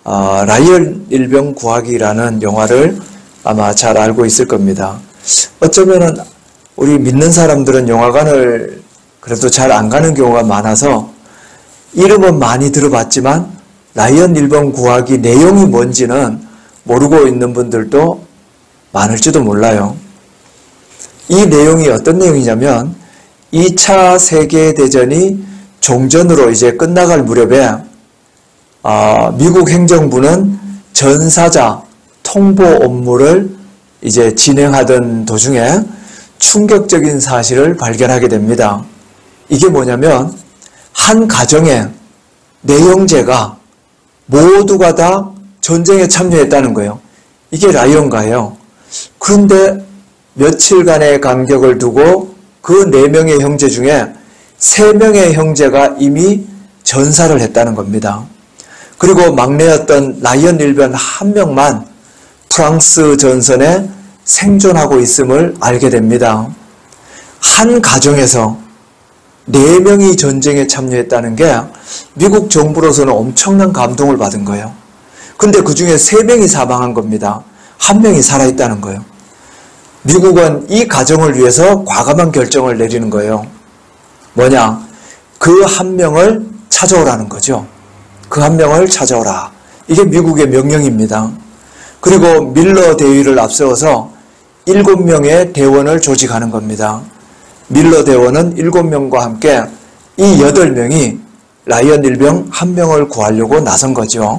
라이언 일병 구하기라는 영화를 아마 잘 알고 있을 겁니다. 어쩌면은 우리 믿는 사람들은 영화관을 그래도 잘 안 가는 경우가 많아서 이름은 많이 들어봤지만 라이언 일병 구하기 내용이 뭔지는 모르고 있는 분들도 많을지도 몰라요. 이 내용이 어떤 내용이냐면 2차 세계대전이 종전으로 이제 끝나갈 무렵에 미국 행정부는 전사자 통보 업무를 이제 진행하던 도중에 충격적인 사실을 발견하게 됩니다. 이게 뭐냐면 한 가정의 네 형제가 모두가 다 전쟁에 참여했다는 거예요. 이게 라이언가예요. 그런데 며칠간의 간격을 두고 그 4명의 형제 중에 3명의 형제가 이미 전사를 했다는 겁니다. 그리고 막내였던 라이언 일병 한 명만 프랑스 전선에 생존하고 있음을 알게 됩니다. 한 가정에서 4명이 전쟁에 참여했다는 게 미국 정부로서는 엄청난 감동을 받은 거예요. 근데 그 중에 3명이 사망한 겁니다. 1명이 살아있다는 거예요. 미국은 이 가정을 위해서 과감한 결정을 내리는 거예요. 뭐냐? 그 1명을 찾아오라는 거죠. 그 1명을 찾아오라. 이게 미국의 명령입니다. 그리고 밀러 대위를 앞세워서 7명의 대원을 조직하는 겁니다. 밀러 대원은 7명과 함께 이 8명이 라이언 일병 1명을 구하려고 나선 거죠.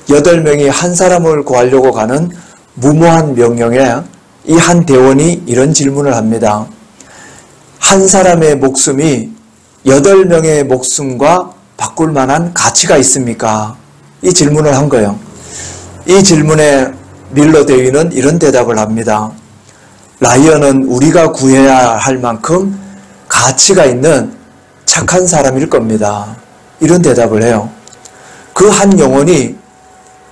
8명이 한 사람을 구하려고 가는 무모한 명령에 이 한 대원이 이런 질문을 합니다. 한 사람의 목숨이 8명의 목숨과 바꿀 만한 가치가 있습니까? 이 질문을 한 거예요. 이 질문에 밀러 대위는 이런 대답을 합니다. 라이언은 우리가 구해야 할 만큼 가치가 있는 착한 사람일 겁니다. 이런 대답을 해요. 그 한 영혼이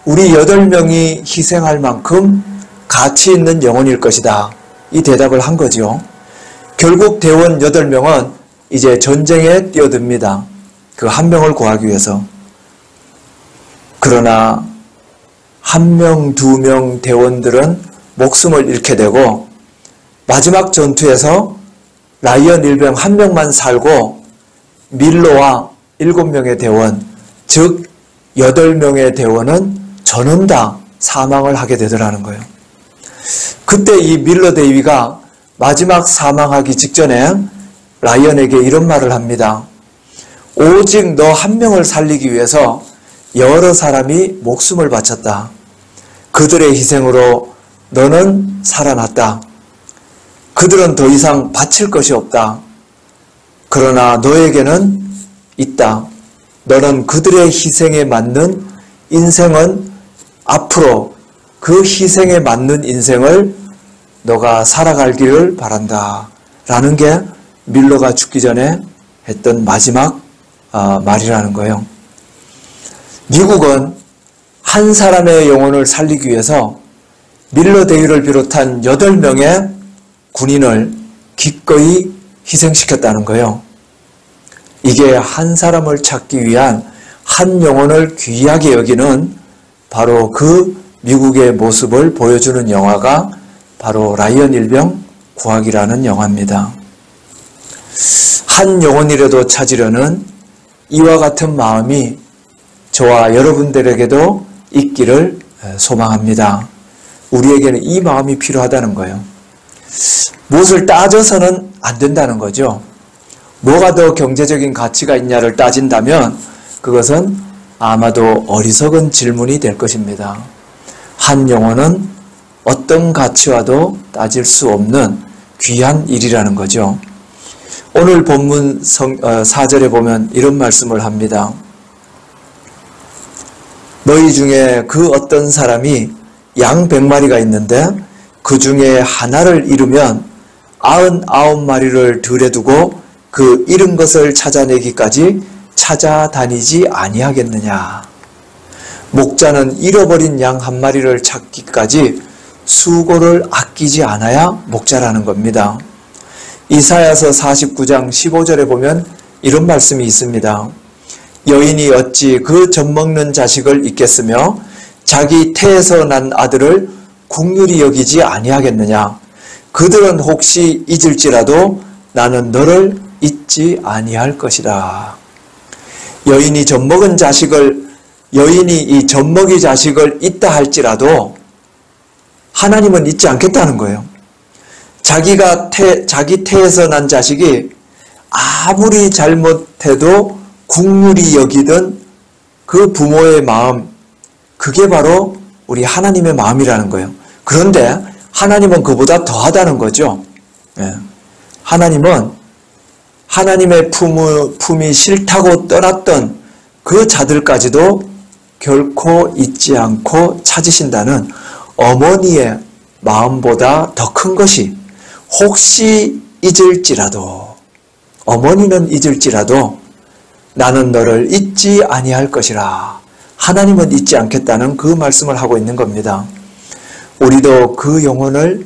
우리 8명이 희생할 만큼 가치 있는 영혼일 것이다. 이 대답을 한 거죠. 결국 대원 8명은 이제 전쟁에 뛰어듭니다. 그 1명을 구하기 위해서. 그러나 1명, 2명 대원들은 목숨을 잃게 되고 마지막 전투에서 라이언 일병 1명만 살고 밀러와 7명의 대원, 즉 8명의 대원은 전원 다 사망을 하게 되더라는 거예요. 그때 이 밀러 대위가 마지막 사망하기 직전에 라이언에게 이런 말을 합니다. 오직 너 1명을 살리기 위해서 여러 사람이 목숨을 바쳤다. 그들의 희생으로 너는 살아났다. 그들은 더 이상 바칠 것이 없다. 그러나 너에게는 있다. 너는 그들의 희생에 맞는 인생은 앞으로 그 희생에 맞는 인생을 너가 살아가기를 바란다. 라는 게 밀러가 죽기 전에 했던 마지막 말이라는 거예요. 미국은 한 사람의 영혼을 살리기 위해서 밀러 대위를 비롯한 8명의 군인을 기꺼이 희생시켰다는 거예요. 이게 한 사람을 찾기 위한 한 영혼을 귀하게 여기는 바로 그 미국의 모습을 보여주는 영화가 바로 라이언 일병 구하기라는 영화입니다. 한 영혼이라도 찾으려는 이와 같은 마음이 저와 여러분들에게도 있기를 소망합니다. 우리에게는 이 마음이 필요하다는 거예요. 무엇을 따져서는 안 된다는 거죠. 뭐가 더 경제적인 가치가 있냐를 따진다면 그것은 아마도 어리석은 질문이 될 것입니다. 한 영혼은 어떤 가치와도 따질 수 없는 귀한 일이라는 거죠. 오늘 본문 4절에 보면 이런 말씀을 합니다. 너희 중에 그 어떤 사람이 양 100마리가 있는데 그 중에 하나를 잃으면 99마리를 들에 두고 그 잃은 것을 찾아내기까지 찾아다니지 아니하겠느냐. 목자는 잃어버린 양 1마리를 찾기까지 수고를 아끼지 않아야 목자라는 겁니다. 이사야서 49장 15절에 보면 이런 말씀이 있습니다. 여인이 어찌 그 젖먹는 자식을 잊겠으며 자기 태에서 난 아들을 국률이 여기지 아니하겠느냐. 그들은 혹시 잊을지라도 나는 너를 잊지 아니할 것이다. 여인이 이 젖먹이 자식을 잊다 할지라도 하나님은 잊지 않겠다는 거예요. 자기 태에서 난 자식이 아무리 잘못해도 국률이 여기던 그 부모의 마음, 그게 바로 우리 하나님의 마음이라는 거예요. 그런데 하나님은 그보다 더하다는 거죠. 하나님은 하나님의 품이 싫다고 떠났던 그 자들까지도 결코 잊지 않고 찾으신다는 어머니의 마음보다 더 큰 것이, 혹시 잊을지라도, 어머니는 잊을지라도 나는 너를 잊지 아니할 것이라. 하나님은 잊지 않겠다는 그 말씀을 하고 있는 겁니다. 우리도 그 영혼을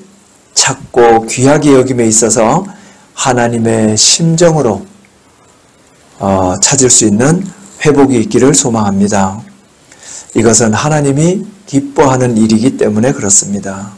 찾고 귀하게 여김에 있어서 하나님의 심정으로 찾을 수 있는 회복이 있기를 소망합니다. 이것은 하나님이 기뻐하는 일이기 때문에 그렇습니다.